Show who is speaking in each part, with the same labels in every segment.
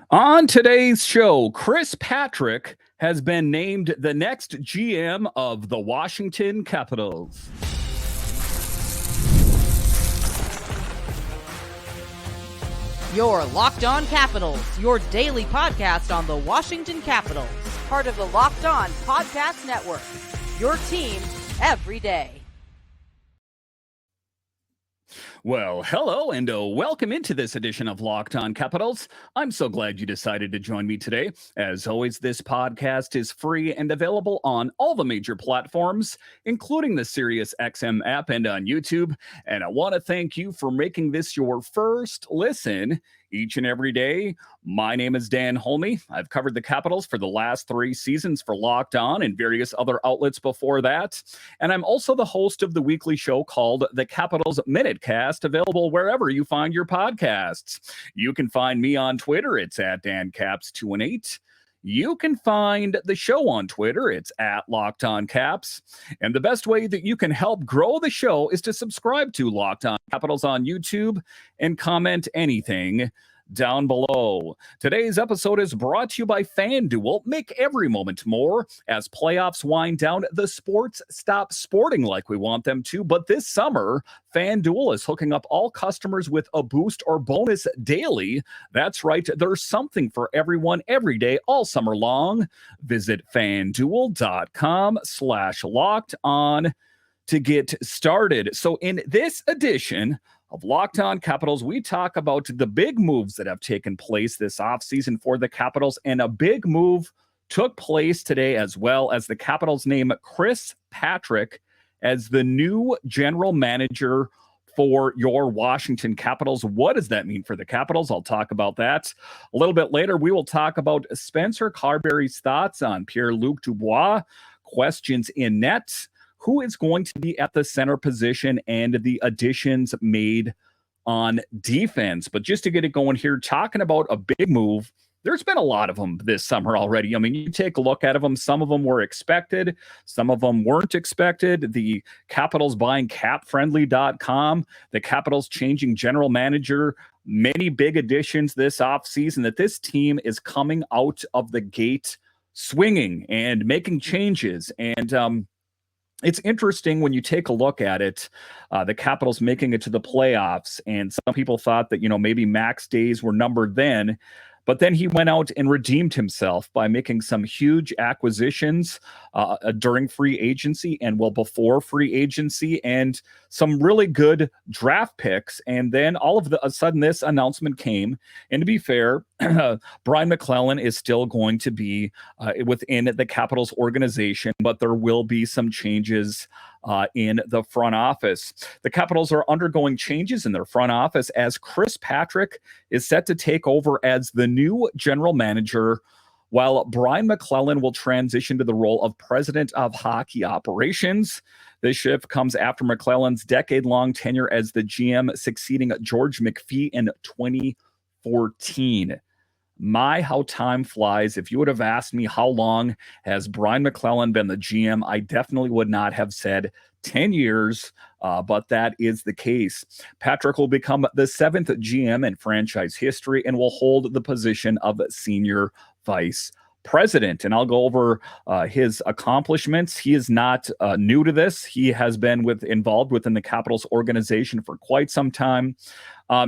Speaker 1: On today's show, Chris Patrick has been named the next GM of the Washington Capitals.
Speaker 2: Your Locked On Capitals, your daily podcast on the Washington Capitals. Part of the Locked On Podcast Network, your team every day.
Speaker 1: Well, hello and welcome into this edition of Locked On Capitals. I'm so glad you decided to join me today. As always, this podcast is free and available on all the major platforms, including the SiriusXM app and on YouTube. And I want to thank you for making this your first listen each and every day. My name is Dan Holme. I've covered the Capitals for the last 3 seasons for Locked On and various other outlets before that. And I'm also the host of the weekly show called The Capitals Minutecast, available wherever you find your podcasts. You can find me on Twitter. It's at DanCaps218. You can find the show on Twitter. It's at Locked On Caps. And the best way that you can help grow the show is to subscribe to Locked On Capitals on YouTube and comment anything down below. Today's episode is brought to you by FanDuel. Make every moment more. As playoffs wind down, the sports stop sporting like we want them to. But this summer, FanDuel is hooking up all customers with a boost or bonus daily. That's right. There's something for everyone every day, all summer long. Visit FanDuel.com/locked on to get started. So in this edition of Locked On Capitals, we talk about the big moves that have taken place this offseason for the Capitals, and a big move took place today as well, as the Capitals name Chris Patrick as the new general manager for your Washington Capitals. What does that mean for the Capitals? I'll talk about that a little bit later. We will talk about Spencer Carbery's thoughts on Pierre-Luc Dubois, questions in net, who is going to be at the center position, and the additions made on defense. But just to get it going here, talking about a big move, there's been a lot of them this summer already. I mean, you take a look at them. Some of them were expected. Some of them weren't expected. The Capitals buying capfriendly.com, the Capitals changing general manager, many big additions this offseason, that this team is coming out of the gate swinging and making changes. And, it's interesting when you take a look at it, the Capitals making it to the playoffs, and some people thought that, maybe Mac's days were numbered then, but then he went out and redeemed himself by making some huge acquisitions during free agency and before free agency, and some really good draft picks. And then all of a sudden this announcement came. And to be fair, Brian MacLellan is still going to be within the Capitals organization, but there will be some changes in the front office. The Capitals are undergoing changes in their front office as Chris Patrick is set to take over as the new general manager, while Brian MacLellan will transition to the role of president of hockey operations. This shift comes after MacLellan's decade-long tenure as the GM, succeeding George McPhee in 2014. My, how time flies. If you would have asked me how long has Brian MacLellan been the GM, I definitely would not have said 10 years, but that is the case. Patrick will become the 7th GM in franchise history and will hold the position of senior vice president. And I'll go over his accomplishments. He is not new to this. He has been involved within the Capitals organization for quite some time.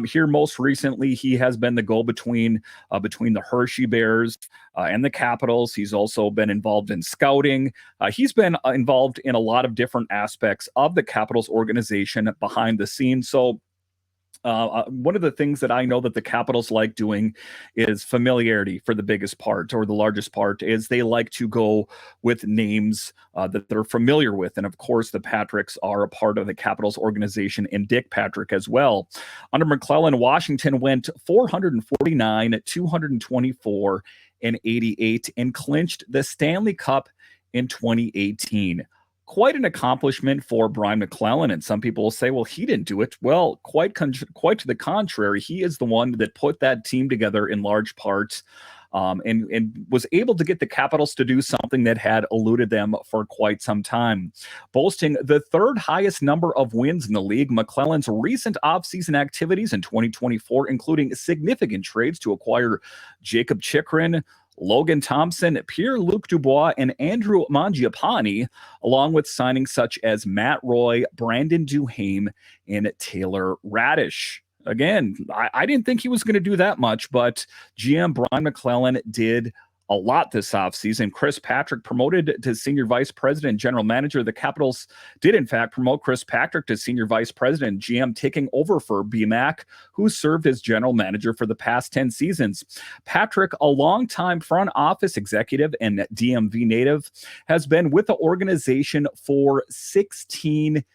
Speaker 1: Here, most recently, he has been the go-between between the Hershey Bears and the Capitals. He's also been involved in scouting. He's been involved in a lot of different aspects of the Capitals organization behind the scenes. So one of the things that I know that the Capitals like doing is familiarity for the biggest part, or the largest part, is they like to go with names that they're familiar with. And of course, the Patricks are a part of the Capitals organization, and Dick Patrick as well. Under MacLellan, Washington went 449, 224, and 88, and clinched the Stanley Cup in 2018. Quite an accomplishment for Brian MacLellan, and some people will say, well, he didn't do it. Well, quite to the contrary. He is the one that put that team together in large part. and was able to get the Capitals to do something that had eluded them for quite some time. Boasting the third highest number of wins in the league, MacLellan's recent offseason activities in 2024, including significant trades to acquire Jakob Chychrun, Logan Thompson, Pierre-Luc Dubois, and Andrew Mangiapane, along with signings such as Matt Roy, Brandon Duhaime, and Taylor Radish. Again, I didn't think he was going to do that much, but GM Brian MacLellan did a lot this offseason. Chris Patrick promoted to senior vice president and general manager. The Capitals did, in fact, promote Chris Patrick to senior vice president and GM, taking over for BMAC, who served as general manager for the past 10 seasons. Patrick, a longtime front office executive and DMV native, has been with the organization for 16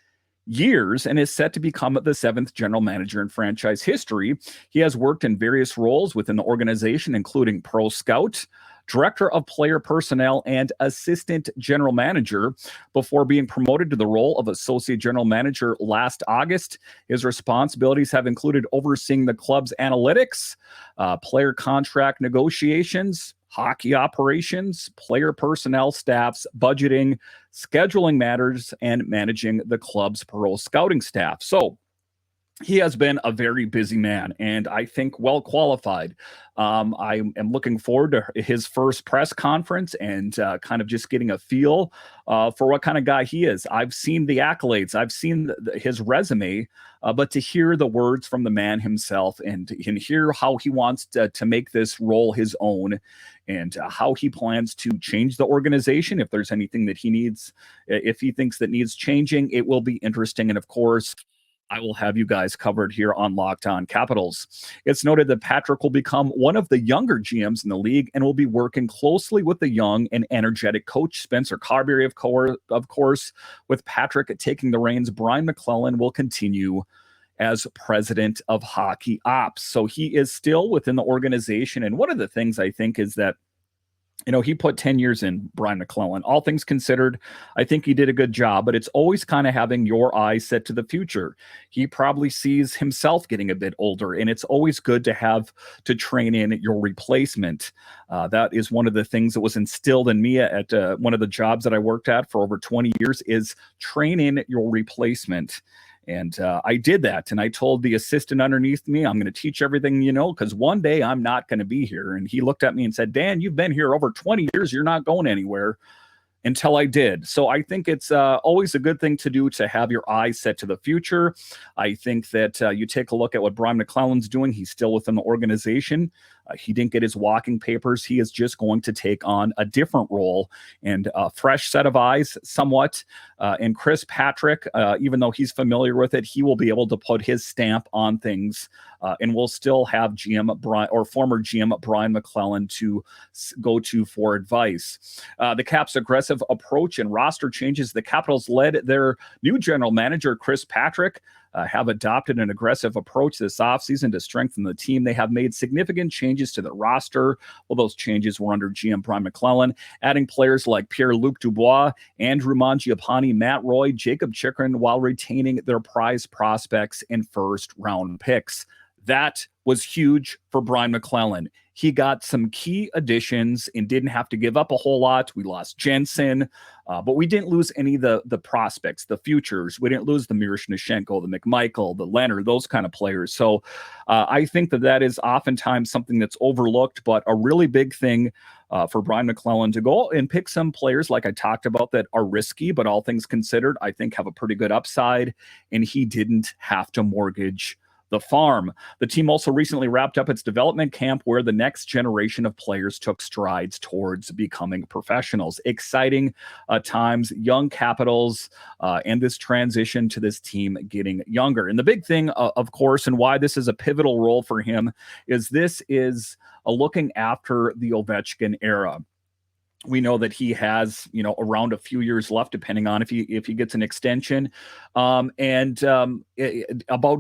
Speaker 1: years and is set to become the 7th general manager in franchise history. He has worked in various roles within the organization, including pro scout, director of player personnel, and assistant general manager before being promoted to the role of associate general manager last August. His responsibilities have included overseeing the club's analytics, player contract negotiations, hockey operations, player personnel staffs, budgeting, scheduling matters, and managing the club's pro scouting staff. So he has been a very busy man, and I think well qualified. I am looking forward to his first press conference and kind of just getting a feel for what kind of guy he is. I've seen the accolades, I've seen his resume, but to hear the words from the man himself and hear how he wants to make this role his own, and how he plans to change the organization if there's anything that he needs, if he thinks that needs changing, it will be interesting. And of course, I will have you guys covered here on Locked On Capitals. It's noted that Patrick will become one of the younger GMs in the league and will be working closely with the young and energetic coach Spencer Carbery, of course. With Patrick taking the reins, Brian MacLellan will continue as president of hockey ops. So he is still within the organization. And one of the things I think is that, you know, he put 10 years in, Brian MacLellan. All things considered, I think he did a good job, but it's always kind of having your eyes set to the future. He probably sees himself getting a bit older, and it's always good to have to train in your replacement. That is one of the things that was instilled in me at one of the jobs that I worked at for over 20 years is train in your replacement. And I did that. And I told the assistant underneath me, I'm going to teach everything you know, because one day I'm not going to be here. And he looked at me and said, Dan, you've been here over 20 years. You're not going anywhere. Until I did. So I think it's always a good thing to do to have your eyes set to the future. I think that you take a look at what Brian MacLellan's doing. He's still within the organization. He didn't get his walking papers. He is just going to take on a different role and a fresh set of eyes somewhat. And Chris Patrick, even though he's familiar with it, he will be able to put his stamp on things, and we'll still have GM Brian or former GM Brian MacLellan to go to for advice. The Caps' aggressive approach and roster changes. The Capitals led their new general manager, Chris Patrick, have adopted an aggressive approach this offseason to strengthen the team. They have made significant changes to the roster. Well, those changes were under GM Brian MacLellan, adding players like Pierre-Luc Dubois, Andrew Mangiapane, Matt Roy, Jakob Chychrun, while retaining their prize prospects and first-round picks. That was huge for Brian MacLellan. He got some key additions and didn't have to give up a whole lot. We lost Jensen, but we didn't lose any of the prospects, the futures. We didn't lose the Miroshnichenko, the McMichael, the Leonard, those kind of players. So I think that is oftentimes something that's overlooked, but a really big thing for Brian MacLellan to go and pick some players like I talked about that are risky, but all things considered, I think have a pretty good upside, and he didn't have to mortgage the farm. The team also recently wrapped up its development camp where the next generation of players took strides towards becoming professionals. Exciting times, young Capitals, and this transition to this team getting younger. And the big thing, of course, and why this is a pivotal role for him is this is looking after the Ovechkin era. We know that he has, around a few years left, depending on if he gets an extension, about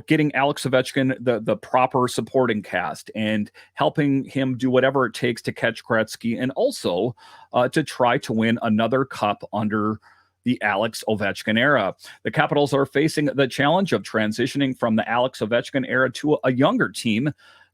Speaker 1: getting Alex Ovechkin the proper supporting cast and helping him do whatever it takes to catch Gretzky, and also to try to win another cup under the Alex Ovechkin era. The Capitals are facing the challenge of transitioning from the Alex Ovechkin era to a younger team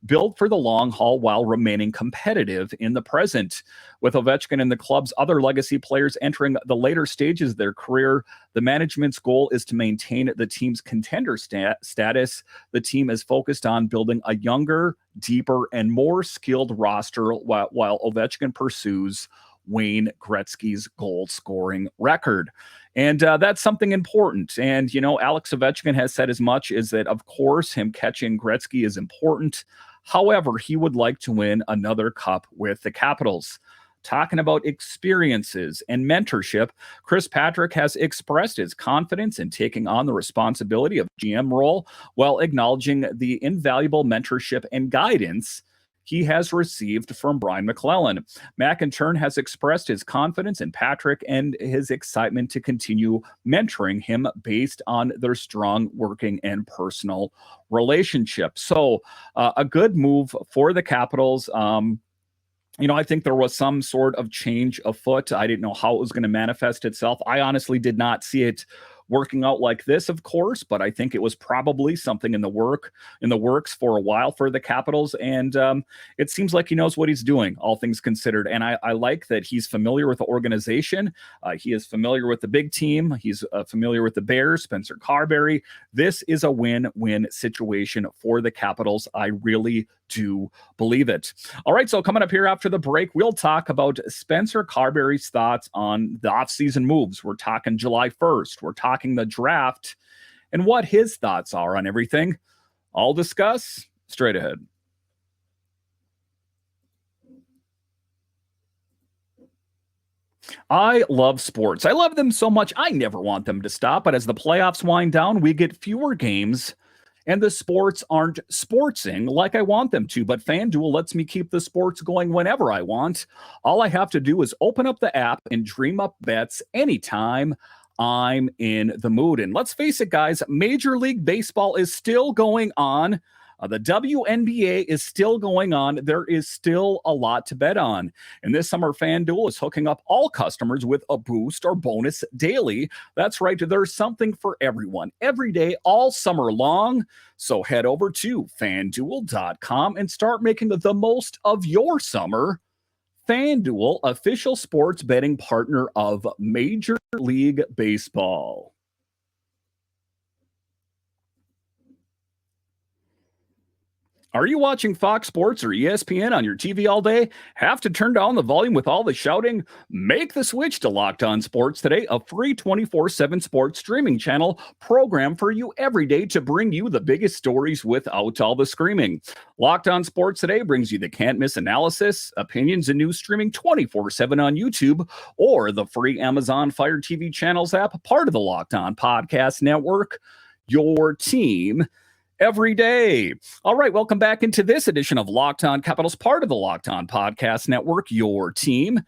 Speaker 1: built for the long haul while remaining competitive in the present. With Ovechkin and the club's other legacy players entering the later stages of their career, the management's goal is to maintain the team's contender status. The team is focused on building a younger, deeper, and more skilled roster while Ovechkin pursues Wayne Gretzky's goal-scoring record. And that's something important. And, Alex Ovechkin has said as much, is that, of course, him catching Gretzky is important. However, he would like to win another cup with the Capitals. Talking about experiences and mentorship, Chris Patrick has expressed his confidence in taking on the responsibility of GM role while acknowledging the invaluable mentorship and guidance he has received from Brian MacLellan. Mac, in turn, has expressed his confidence in Patrick and his excitement to continue mentoring him based on their strong working and personal relationship. So a good move for the Capitals. I think there was some sort of change afoot. I didn't know how it was going to manifest itself. I honestly did not see it working out like this, of course, but I think it was probably something in the works for a while for the Capitals. And it seems like he knows what he's doing, all things considered. And I like that he's familiar with the organization. He is familiar with the big team. He's familiar with the Bears, Spencer Carbery. This is a win-win situation for the Capitals. I really do believe it. All right, so coming up here after the break, we'll talk about Spencer Carbery's thoughts on the offseason moves. We're talking July 1st. We're talking the draft and what his thoughts are on everything. I'll discuss straight ahead. I love sports. I love them so much. I never want them to stop. But as the playoffs wind down, we get fewer games and the sports aren't sportsing like I want them to. But FanDuel lets me keep the sports going whenever I want. All I have to do is open up the app and dream up bets anytime I'm in the mood. And let's face it, guys, Major League Baseball is still going on. The WNBA is still going on. There is still a lot to bet on. And this summer, FanDuel is hooking up all customers with a boost or bonus daily. That's right. There's something for everyone every day, all summer long. So head over to FanDuel.com and start making the most of your summer. FanDuel, official sports betting partner of Major League Baseball. Are you watching Fox Sports or ESPN on your TV all day? Have to turn down the volume with all the shouting? Make the switch to Locked On Sports today, a free 24/7 sports streaming channel program for you every day to bring you the biggest stories without all the screaming. Locked On Sports today brings you the can't-miss analysis, opinions, and news streaming 24/7 on YouTube or the free Amazon Fire TV channels app, part of the Locked On Podcast Network. Your team every day. All right, welcome back into this edition of Locked On Capitals, part of the Locked On Podcast Network, your team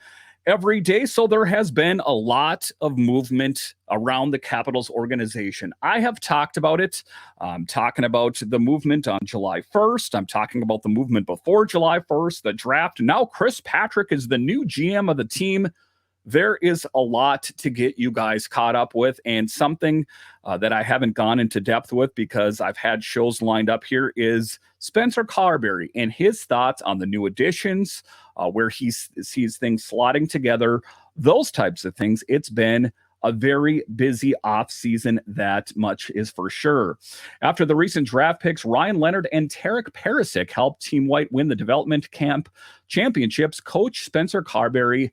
Speaker 1: every day. So there has been a lot of movement around the Capitals organization. I have talked about it. I'm talking about the movement on July 1st. I'm talking about the movement before July 1st, the draft. Now Chris Patrick is the new GM of the team. There is a lot to get you guys caught up with, and something that I haven't gone into depth with because I've had shows lined up here is Spencer Carbery and his thoughts on the new additions, where he sees things slotting together, those types of things. It's been a very busy offseason, that much is for sure. After the recent draft picks, Ryan Leonard and Tarek Perisic helped Team White win the development camp championships. Coach Spencer Carbery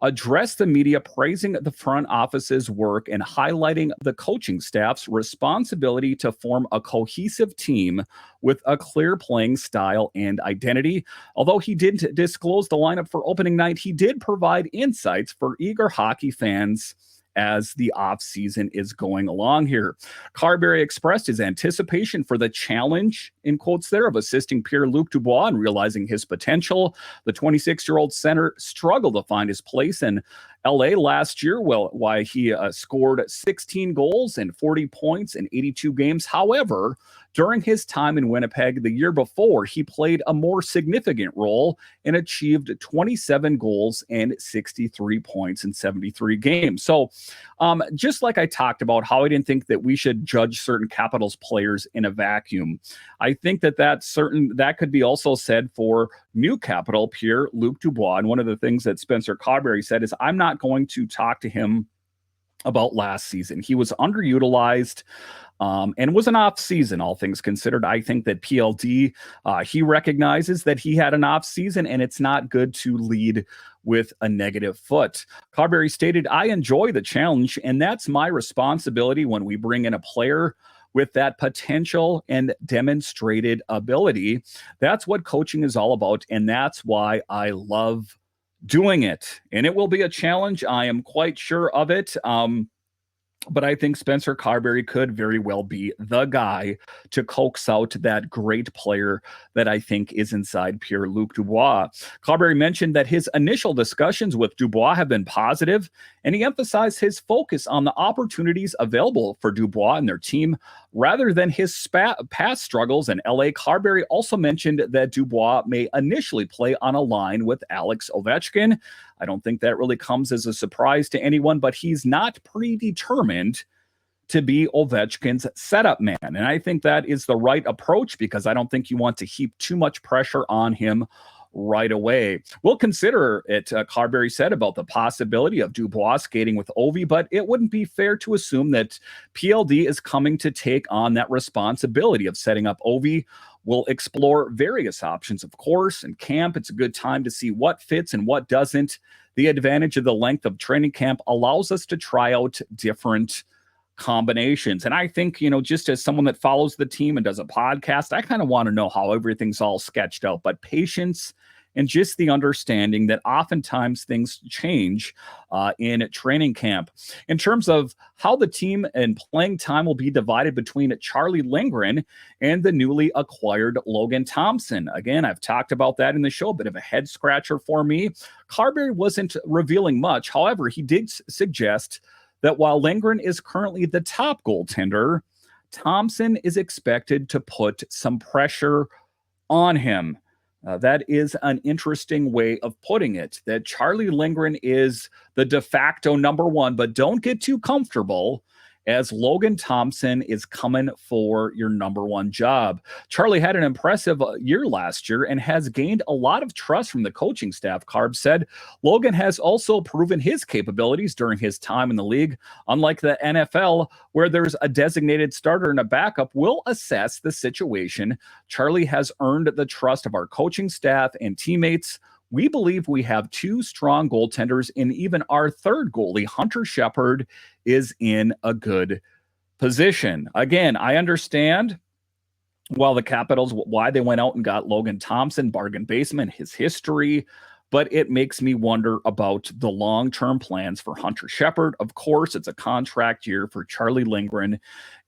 Speaker 1: addressed the media, praising the front office's work and highlighting the coaching staff's responsibility to form a cohesive team with a clear playing style and identity. Although he didn't disclose the lineup for opening night, he did provide insights for eager hockey fans as the offseason is going along here. Carbery expressed his anticipation for the challenge, in quotes there, of assisting Pierre-Luc Dubois and realizing his potential. The 26-year-old center struggled to find his place in LA last year, why he scored 16 goals and 40 points in 82 games. However, During his time in Winnipeg the year before, he played a more significant role and achieved 27 goals and 63 points in 73 games. So just like I talked about how I didn't think that we should judge certain Capitals players in a vacuum, I think that could be also said for new Capital Pierre-Luc Dubois. And one of the things that Spencer Carbery said is, I'm not going to talk to him about last season. He was underutilized and was an off season, all things considered. I think that PLD, he recognizes that he had an off season, and it's not good to lead with a negative foot. Carbery stated, I enjoy the challenge, and that's my responsibility when we bring in a player with that potential and demonstrated ability. That's what coaching is all about, and that's why I love doing it. And it will be a challenge. I am quite sure of it. But I think Spencer Carbery could very well be the guy to coax out that great player that I think is inside Pierre-Luc Dubois. Carbery mentioned that his initial discussions with Dubois have been positive, and he emphasized his focus on the opportunities available for Dubois and their team rather than his past struggles in LA. Carbery also mentioned that Dubois may initially play on a line with Alex Ovechkin. I don't think that really comes as a surprise to anyone, but he's not predetermined to be Ovechkin's setup man. And I think that is the right approach, because I don't think you want to heap too much pressure on him right away. We'll consider it, Carbery said, about the possibility of Dubois skating with Ovi, but it wouldn't be fair to assume that PLD is coming to take on that responsibility of setting up Ovi. We'll explore various options, of course. In camp, it's a good time to see what fits and what doesn't. The advantage of the length of training camp allows us to try out different combinations. And I think, just as someone that follows the team and does a podcast, I kind of want to know how everything's all sketched out. But patience and just the understanding that oftentimes things change in training camp. In terms of how the team and playing time will be divided between Charlie Lindgren and the newly acquired Logan Thompson. Again, I've talked about that in the show, a bit of a head scratcher for me. Carbery wasn't revealing much. However, he did suggest that while Lindgren is currently the top goaltender, Thompson is expected to put some pressure on him. That is an interesting way of putting it, that Charlie Lindgren is the de facto number one, but don't get too comfortable, as Logan Thompson is coming for your number one job. Charlie had an impressive year last year and has gained a lot of trust from the coaching staff, Carb said. Logan has also proven his capabilities during his time in the league. Unlike the NFL, where there's a designated starter and a backup, we'll assess the situation. Charlie has earned the trust of our coaching staff and teammates. We believe we have two strong goaltenders, and even our third goalie, Hunter Shepard, is in a good position. Again, I understand the Capitals, why they went out and got Logan Thompson, bargain basement, his history, but it makes me wonder about the long-term plans for Hunter Shepard. Of course, it's a contract year for Charlie Lindgren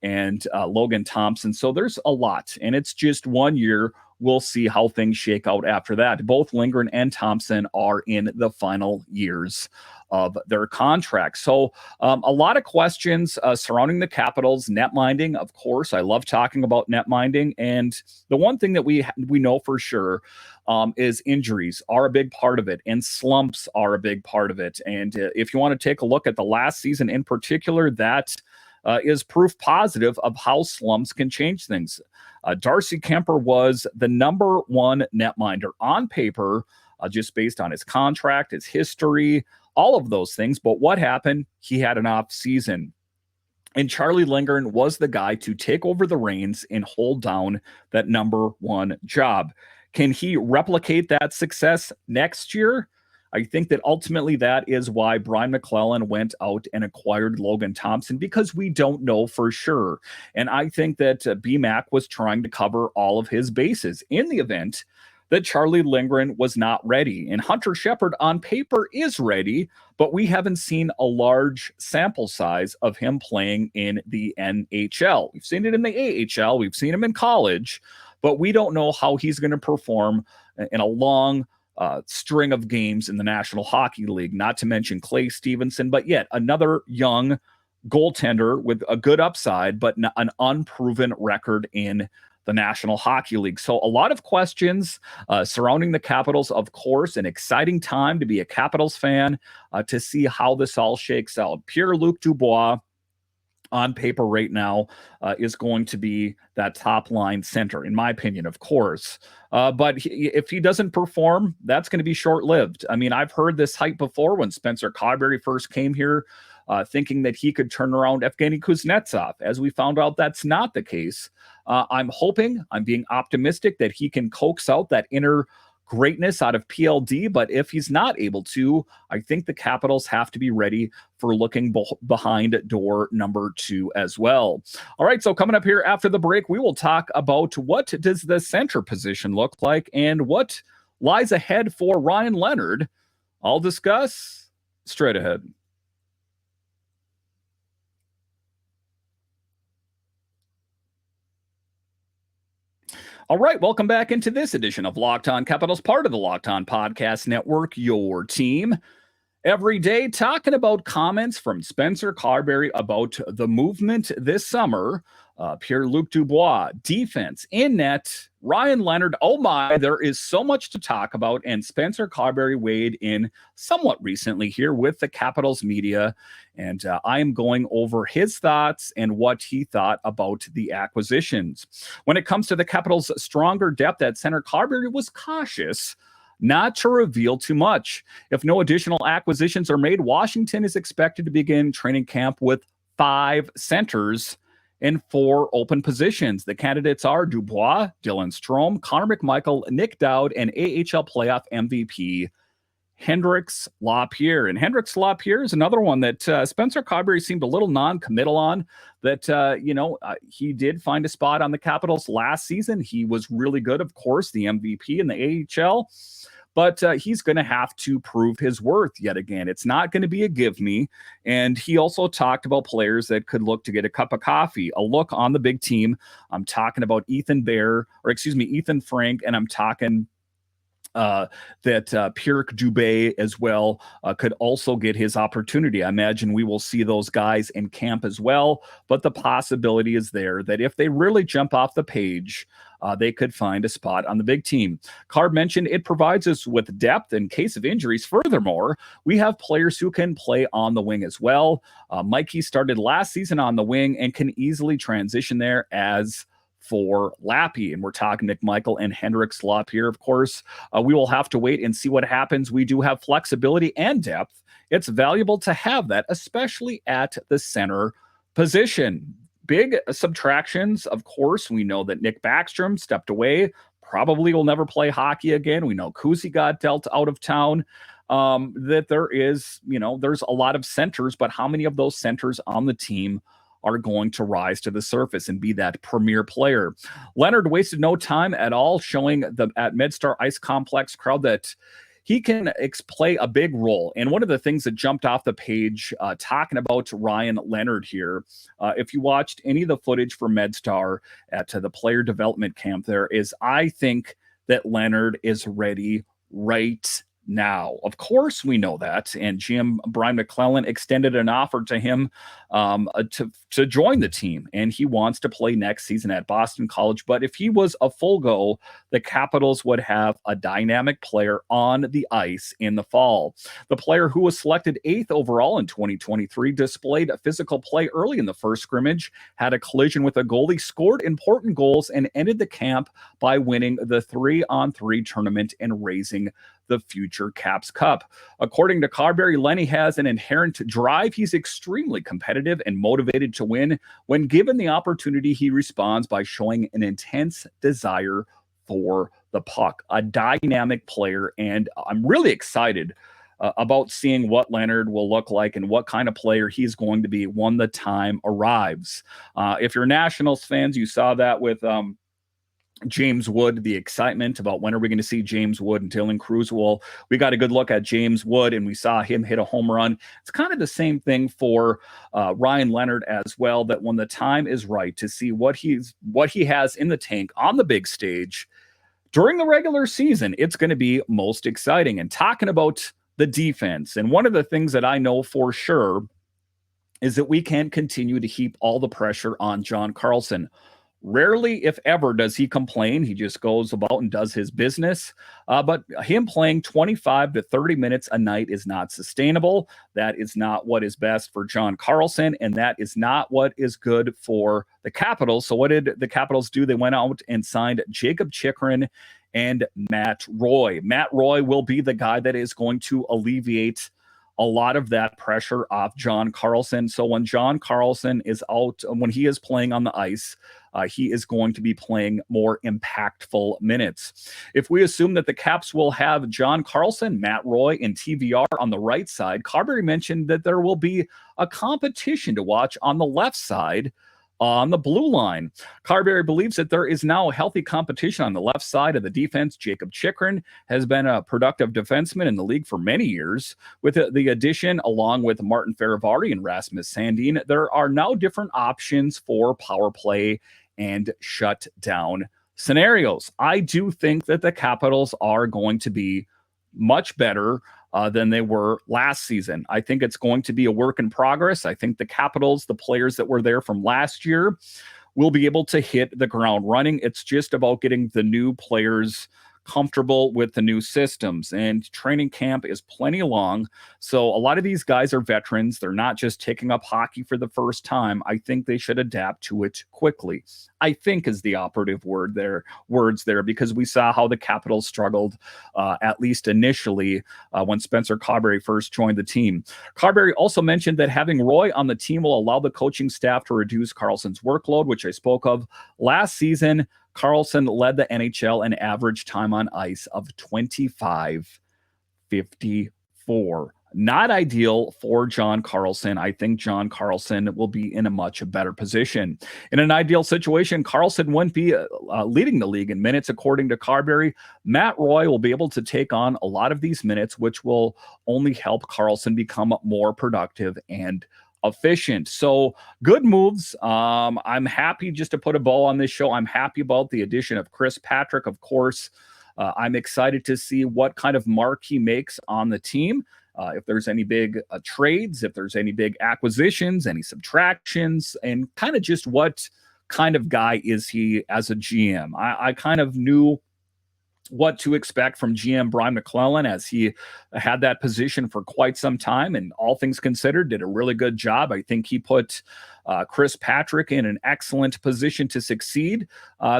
Speaker 1: and Logan Thompson, so there's a lot, and it's just 1 year. We'll see how things shake out after that. Both Lindgren and Thompson are in the final years of their contracts. So a lot of questions surrounding the Capitals. Net minding, of course. I love talking about net minding. And the one thing that we know for sure is injuries are a big part of it, and slumps are a big part of it. And if you want to take a look at the last season in particular, that is proof positive of how slumps can change things. Darcy Kemper was the number one netminder on paper, just based on his contract, his history, all of those things. But what happened? He had an off season. And Charlie Lindgren was the guy to take over the reins and hold down that number one job. Can he replicate that success next year? I think that ultimately that is why Brian MacLellan went out and acquired Logan Thompson, because we don't know for sure. And I think that BMAC was trying to cover all of his bases in the event that Charlie Lindgren was not ready. And Hunter Shepard on paper is ready, but we haven't seen a large sample size of him playing in the NHL. We've seen it in the AHL, we've seen him in college, but we don't know how he's going to perform in a long string of games in the National Hockey League, not to mention Clay Stevenson, but yet another young goaltender with a good upside, but an unproven record in the National Hockey League. So a lot of questions surrounding the Capitals, of course, an exciting time to be a Capitals fan, to see how this all shakes out. Pierre-Luc Dubois, on paper right now, is going to be that top line center, in my opinion, of course. But if he doesn't perform, that's going to be short-lived. I mean, I've heard this hype before when Spencer Carbery first came here, thinking that he could turn around Evgeny Kuznetsov. As we found out, that's not the case. I'm being optimistic that he can coax out that inner greatness out of PLD, but if he's not able to, I think the Capitals have to be ready for looking behind door number 2 as well. All right, so coming up here after the break, we will talk about what does the center position look like and what lies ahead for Ryan Leonard. I'll discuss straight ahead. All right, welcome back into this edition of Locked On Capitals, part of the Locked On Podcast Network, your team. Every day talking about comments from Spencer Carbery about the movement this summer. Pierre-Luc Dubois, defense, in net, Ryan Leonard. Oh my, there is so much to talk about. And Spencer Carbery weighed in somewhat recently here with the Capitals media. And I am going over his thoughts and what he thought about the acquisitions. When it comes to the Capitals' stronger depth at center, Carbery was cautious not to reveal too much. If no additional acquisitions are made, Washington is expected to begin training camp with 5 centers and 4 open positions. The candidates are Dubois, Dylan Strome, Connor McMichael, Nick Dowd, and AHL playoff MVP Hendrix Lapierre. And Hendrix Lapierre is another one that Spencer Carbery seemed a little non-committal on, that, he did find a spot on the Capitals last season. He was really good, of course, the MVP in the AHL. But he's going to have to prove his worth yet again. It's not going to be a give me. And he also talked about players that could look to get a cup of coffee, a look on the big team. I'm talking about Ethan Frank, and I'm talking that Pierre-Luc Dubois as well could also get his opportunity. I imagine we will see those guys in camp as well, but the possibility is there that if they really jump off the page, they could find a spot on the big team. Carb mentioned it provides us with depth in case of injuries. Furthermore, we have players who can play on the wing as well. Mikey started last season on the wing and can easily transition there as for Lappy, and we're talking McMichael and Hendrix Lapierre, of course. We will have to wait and see what happens. We do have flexibility and depth. It's valuable to have that, especially at the center position. Big subtractions, of course. We know that Nick Backstrom stepped away, probably will never play hockey again. We know Kuzi got dealt out of town. That there is, there's a lot of centers, but how many of those centers on the team are going to rise to the surface and be that premier player? Leonard wasted no time at all showing at MedStar Ice Complex crowd that he can play a big role. And one of the things that jumped off the page talking about Ryan Leonard here, if you watched any of the footage for MedStar at the player development camp, there is, I think that Leonard is ready right now. Of course, we know that. And GM Brian MacLellan extended an offer to him to join the team. And he wants to play next season at Boston College. But if he was a full go, the Capitals would have a dynamic player on the ice in the fall. The player who was selected 8th overall in 2023 displayed a physical play early in the first scrimmage, had a collision with a goalie, scored important goals, and ended the camp by winning the 3-on-3 tournament and raising the future Caps Cup. According to Carbery, Lenny has an inherent drive. He's extremely competitive and motivated to win. When given the opportunity, he responds by showing an intense desire for the puck. A dynamic player, and I'm really excited about seeing what Leonard will look like and what kind of player he's going to be when the time arrives. If you're Nationals fans, you saw that with James Wood, the excitement about when are we going to see James Wood and Dylan Cruz. Well, we got a good look at James Wood and we saw him hit a home run. It's kind of the same thing for Ryan Leonard as well, that when the time is right to see what he has in the tank on the big stage during the regular season, it's going to be most exciting. And talking about the defense, and one of the things that I know for sure is that we can't continue to heap all the pressure on John Carlson. Rarely, if ever, does he complain. He just goes about and does his business. But him playing 25 to 30 minutes a night is not sustainable. That is not what is best for John Carlson, and that is not what is good for the Capitals. So what did the Capitals do? They went out and signed Jakob Chychrun and Matt Roy. Matt Roy will be the guy that is going to alleviate a lot of that pressure off John Carlson. So when John Carlson is out, when he is playing on the ice, he is going to be playing more impactful minutes. If we assume that the Caps will have John Carlson, Matt Roy, and TVR on the right side, Carbery mentioned that there will be a competition to watch on the left side on the blue line. Carbery believes that there is now a healthy competition on the left side of the defense. Jakob Chychrun has been a productive defenseman in the league for many years. With the addition, along with Martin Feravardi and Rasmus Sandin, there are now different options for power play and shutdown scenarios. I do think that the Capitals are going to be much better than they were last season. I think it's going to be a work in progress. I think the Capitals, the players that were there from last year, will be able to hit the ground running. It's just about getting the new players comfortable with the new systems, and training camp is plenty long. So a lot of these guys are veterans. They're not just taking up hockey for the first time. I think they should adapt to it quickly. I think is the operative words there, because we saw how the Capitals struggled, at least initially, when Spencer Carbery first joined the team. Carbery also mentioned that having Roy on the team will allow the coaching staff to reduce Carlson's workload, which I spoke of last season. Carlson led the NHL in average time on ice of 25:54. Not ideal for John Carlson. I think John Carlson will be in a much better position. In an ideal situation, Carlson wouldn't be leading the league in minutes, according to Carbery. Matt Roy will be able to take on a lot of these minutes, which will only help Carlson become more productive and efficient. So good moves. I'm happy just to put a bow on this show. I'm happy about the addition of Chris Patrick, of course. I'm excited to see what kind of mark he makes on the team. If there's any big trades, if there's any big acquisitions, any subtractions, and kind of just what kind of guy is he as a GM. I kind of knew what to expect from GM Brian MacLellan, as he had that position for quite some time, and all things considered did a really good job. I think he put Chris Patrick in an excellent position to succeed.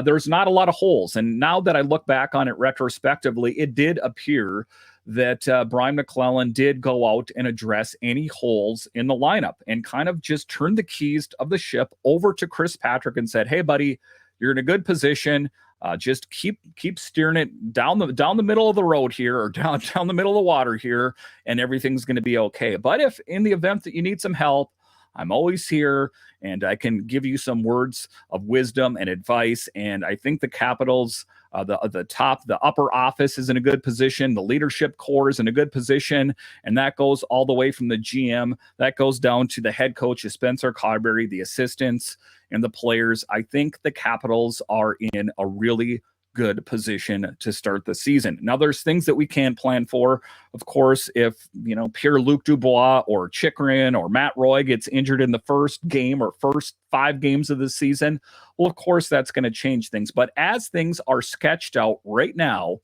Speaker 1: There's not a lot of holes, and now that I look back on it retrospectively, it did appear that Brian MacLellan did go out and address any holes in the lineup and kind of just turned the keys of the ship over to Chris Patrick and said, "Hey, buddy, you're in a good position. Just keep steering it down the middle of the road here, or down the middle of the water here, and everything's going to be okay. But if in the event that you need some help, I'm always here, and I can give you some words of wisdom and advice." And I think the Capitals, the upper office is in a good position. The leadership core is in a good position. And that goes all the way from the GM. That goes down to the head coach, Spencer Carbery, the assistants, and the players. I think the Capitals are in a really good position to start the season. Now, there's things that we can't plan for. Of course, if, Pierre-Luc Dubois or Chychrun or Matt Roy gets injured in the first game or first 5 games of the season, well, of course, that's going to change things. But as things are sketched out right now,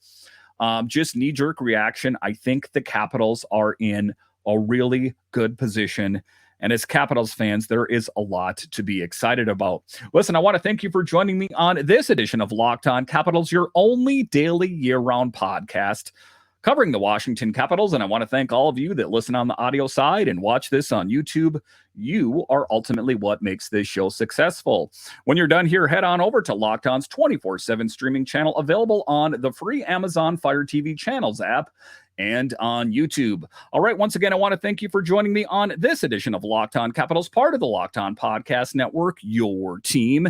Speaker 1: just knee-jerk reaction, I think the Capitals are in a really good position. And as Capitals fans, there is a lot to be excited about. Listen, I want to thank you for joining me on this edition of Locked On Capitals, your only daily year-round podcast covering the Washington Capitals. And I want to thank all of you that listen on the audio side and watch this on YouTube. You are ultimately what makes this show successful. When you're done here, head on over to Locked On's 24/7 streaming channel, available on the free Amazon Fire TV Channels app and on YouTube. All right, once again, I want to thank you for joining me on this edition of Locked On Capitals, part of the Locked On Podcast Network, your team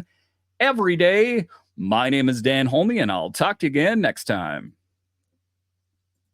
Speaker 1: every day. My name is Dan Holme, and I'll talk to you again next time.